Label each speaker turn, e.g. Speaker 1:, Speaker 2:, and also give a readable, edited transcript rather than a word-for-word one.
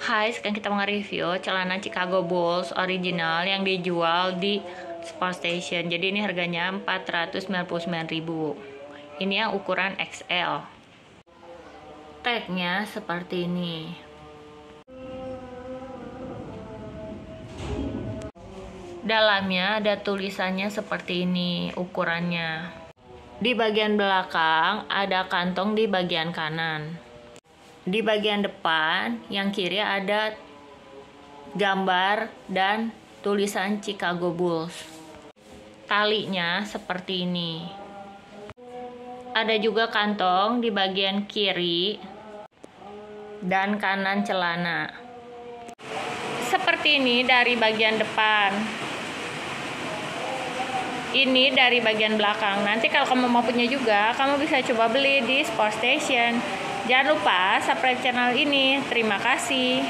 Speaker 1: Hai, sekarang kita mau nge-review celana Chicago Bulls original yang dijual di Sport Station. Jadi ini harganya 499.000. Ini yang ukuran XL. Tagnya seperti ini. Dalamnya ada tulisannya seperti ini ukurannya. Di bagian belakang ada kantong di bagian kanan. Di bagian depan yang kiri ada gambar dan tulisan Chicago Bulls. Talinya seperti ini. Ada juga kantong di bagian kiri dan kanan celana. Seperti ini dari bagian depan. Ini dari bagian belakang. Nanti kalau kamu mau punya juga, kamu bisa coba beli di Sport Station. Jangan lupa subscribe channel ini. Terima kasih.